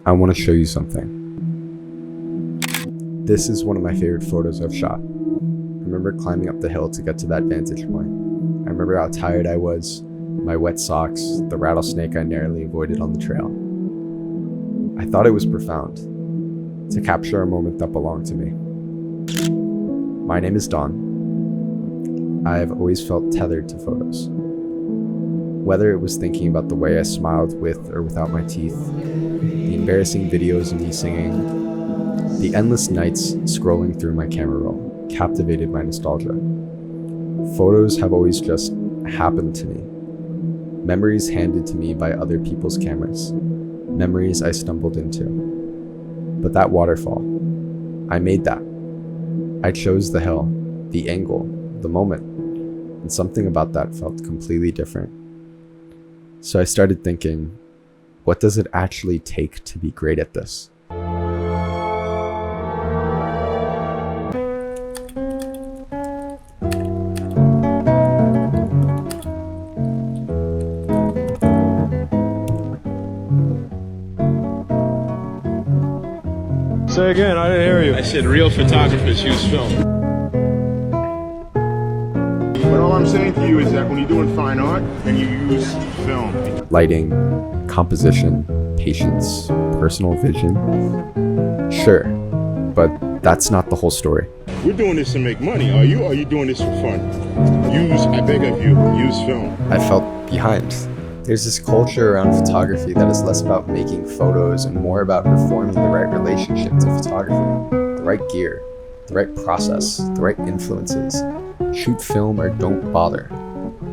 I want to show you something. This is one of my favorite photos I've shot. I remember climbing up the hill to get to that vantage point. I remember how tired I was, my wet socks, the rattlesnake I narrowly avoided on the trail. I thought it was profound, to capture a moment that belonged to me. My name is Don. I have always felt tethered to photos. Whether it was thinking about the way I smiled with or without my teeth, the embarrassing videos of me singing, the endless nights scrolling through my camera roll captivated my nostalgia. Photos have always just happened to me. Memories handed to me by other people's cameras. Memories I stumbled into. But that waterfall, I made that. I chose the hill, the angle, the moment, and something about that felt completely different. So I started thinking, what does it actually take to be great at this? Say again, I didn't hear you. I said real photographers use film. But all I'm saying to you is that when you're doing fine art and you use film. Lighting, composition, patience, personal vision. Sure, but that's not the whole story. We're doing this to make money. Are you doing this for fun? I beg of you, use film. I felt behind. There's this culture around photography that is less about making photos and more about performing the right relationship to photography, the right gear, the right process, the right influences. Shoot film or don't bother.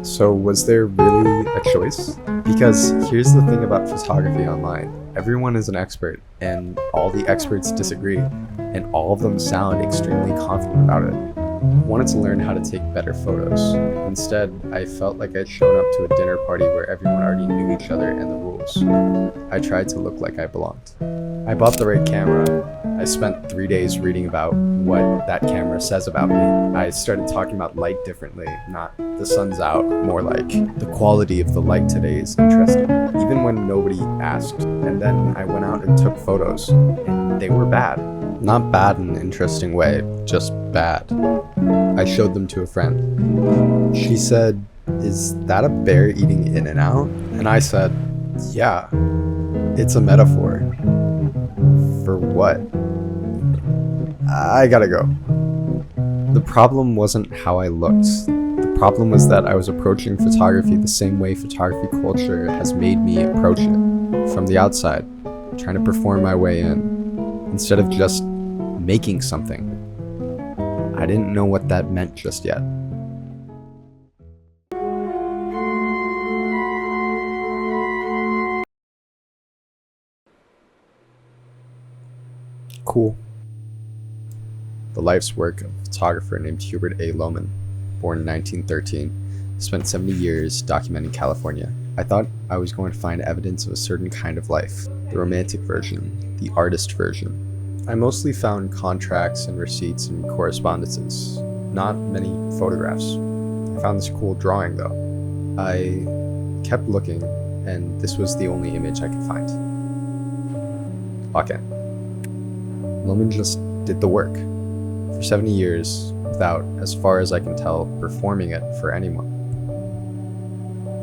So was there really a choice? Because here's the thing about photography online. Everyone is an expert, and all the experts disagree, and all of them sound extremely confident about it. I wanted to learn how to take better photos. Instead, I felt like I'd shown up to a dinner party where everyone already knew each other and the rules. I tried to look like I belonged. I bought the right camera. I spent 3 days reading about what that camera says about me. I started talking about light differently, not the sun's out, more like the quality of the light today is interesting, even when nobody asked. And then I went out and took photos, and they were bad. Not bad in an interesting way, just bad. I showed them to a friend. She said, "Is that a bear eating In-N-Out?" And I said, "Yeah, it's a metaphor." For what? I gotta go. The problem wasn't how I looked. The problem was that I was approaching photography the same way photography culture has made me approach it. From the outside, trying to perform my way in, instead of just making something. I didn't know what that meant just yet. Cool. The life's work of a photographer named Hubert A. Lohman, born in 1913, spent 70 years documenting California. I thought I was going to find evidence of a certain kind of life, the romantic version, the artist version. I mostly found contracts and receipts and correspondences, not many photographs. I found this cool drawing though. I kept looking, and this was the only image I could find. Okay. Lohman just did the work for 70 years without, as far as I can tell, performing it for anyone.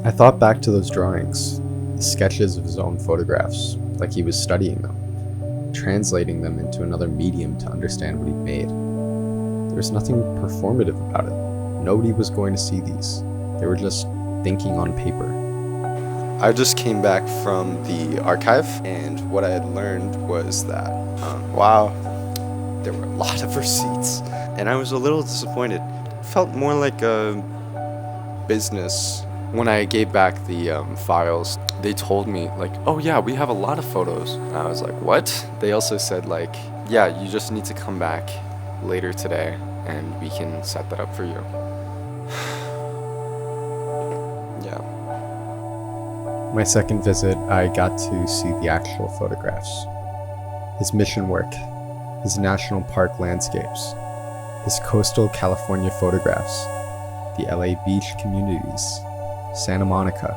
I thought back to those drawings, the sketches of his own photographs, like he was studying them, translating them into another medium to understand what he'd made. There was nothing performative about it. Nobody was going to see these. They were just thinking on paper. I just came back from the archive, and what I had learned was that, wow, there were a lot of receipts, and I was a little disappointed. It felt more like a business. When I gave back the files, they told me, like, oh yeah, we have a lot of photos. And I was like, what? They also said, like, yeah, you just need to come back later today, and we can set that up for you. Yeah. My second visit, I got to see the actual photographs. His mission work, his national park landscapes, his coastal California photographs, the LA beach communities, Santa Monica.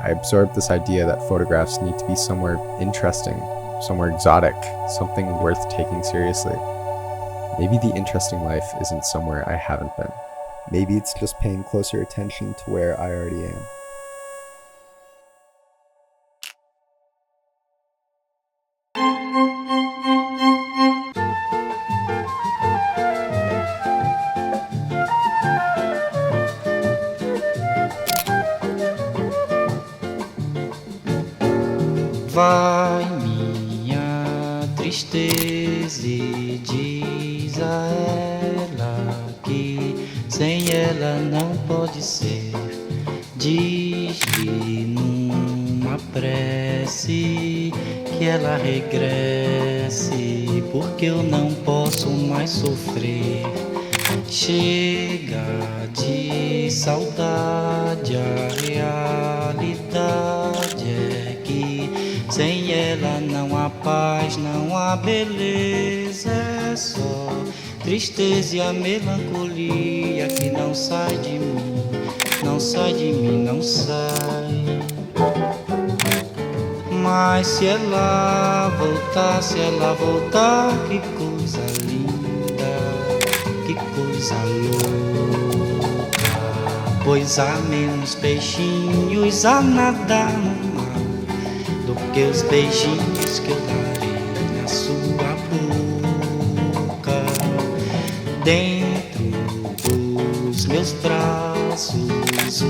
I absorbed this idea that photographs need to be somewhere interesting, somewhere exotic, something worth taking seriously. Maybe the interesting life isn't somewhere I haven't been. Maybe it's just paying closer attention to where I already am. Vai minha tristeza e diz a ela que sem ela não pode ser. Diz-lhe numa prece que ela regresse, porque eu não posso mais sofrer. Chega de saudade, a realidade é que sem ela não há paz, não há beleza, é só tristeza e a melancolia que não sai de mim, não sai de mim, não sai. Mas se ela voltar, que coisa linda, que coisa louca. Pois há menos peixinhos a nadar no mar do que os beijinhos que eu darei na sua boca. Dentro dos meus braços,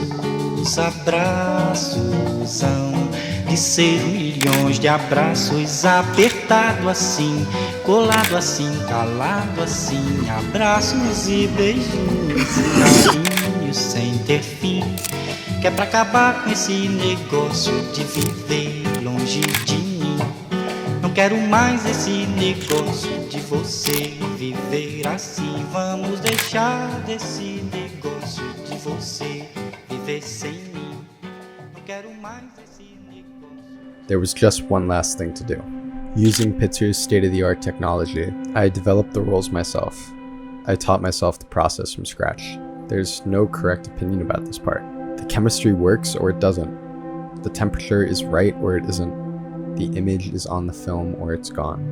os abraços hão de ser milhões de abraços, apertado assim, colado assim, calado assim, abraços e beijinhos e carinhos sem ter fim, que é pra acabar com esse negócio de viver longe de mim. Não quero mais esse negócio de você viver assim. Vamos deixar desse negócio de você viver sem mim. Não quero mais esse negócio. There was just one last thing to do. Using Pitzer's state-of-the-art technology, I developed the rolls myself. I taught myself the process from scratch. There's no correct opinion about this part. The chemistry works or it doesn't. The temperature is right or it isn't. The image is on the film or it's gone.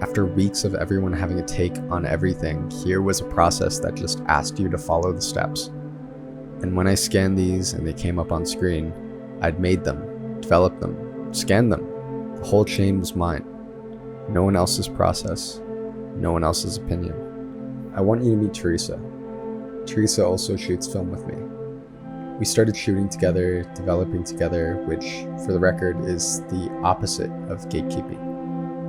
After weeks of everyone having a take on everything, here was a process that just asked you to follow the steps. And when I scanned these and they came up on screen, I'd made them, developed them, scanned them. The whole chain was mine. No one else's process, no one else's opinion. I want you to meet Teresa. Teresa also shoots film with me. We started shooting together, developing together, which, for the record, is the opposite of gatekeeping.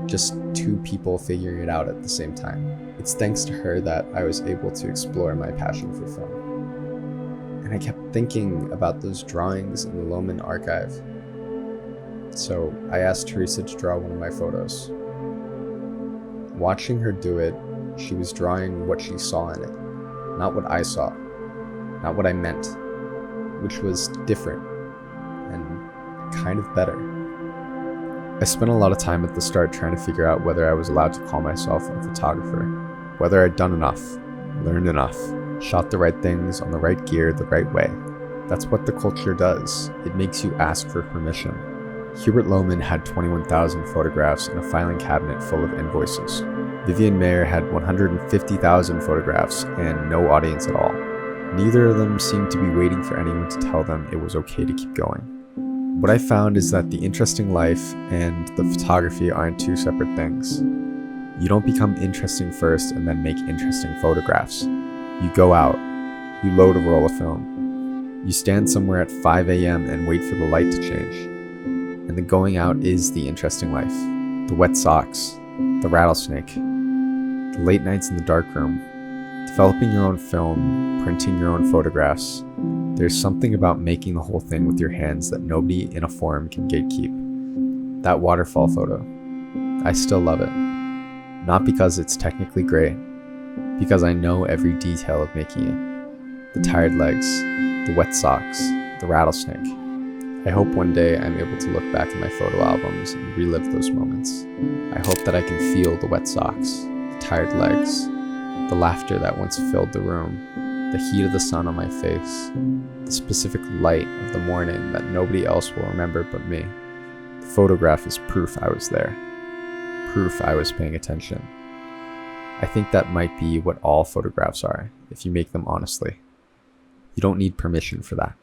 Just two people figuring it out at the same time. It's thanks to her that I was able to explore my passion for film. And I kept thinking about those drawings in the Lohman archive. So I asked Teresa to draw one of my photos. Watching her do it, she was drawing what she saw in it, not what I saw, not what I meant, which was different and kind of better. I spent a lot of time at the start trying to figure out whether I was allowed to call myself a photographer, whether I'd done enough, learned enough, shot the right things on the right gear the right way. That's what the culture does. It makes you ask for permission. Hubert Lohman had 21,000 photographs in a filing cabinet full of invoices. Vivian Mayer had 150,000 photographs and no audience at all. Neither of them seemed to be waiting for anyone to tell them it was okay to keep going. What I found is that the interesting life and the photography aren't two separate things. You don't become interesting first and then make interesting photographs. You go out, you load a roll of film. You stand somewhere at 5 a.m. and wait for the light to change. And the going out is the interesting life. The wet socks, the rattlesnake, the late nights in the darkroom, developing your own film, printing your own photographs. There's something about making the whole thing with your hands that nobody in a forum can gatekeep. That waterfall photo, I still love it. Not because it's technically great, because I know every detail of making it. The tired legs, the wet socks, the rattlesnake. I hope one day I'm able to look back at my photo albums and relive those moments. I hope that I can feel the wet socks, the tired legs, the laughter that once filled the room, the heat of the sun on my face, the specific light of the morning that nobody else will remember but me. The photograph is proof I was there, proof I was paying attention. I think that might be what all photographs are, if you make them honestly. You don't need permission for that.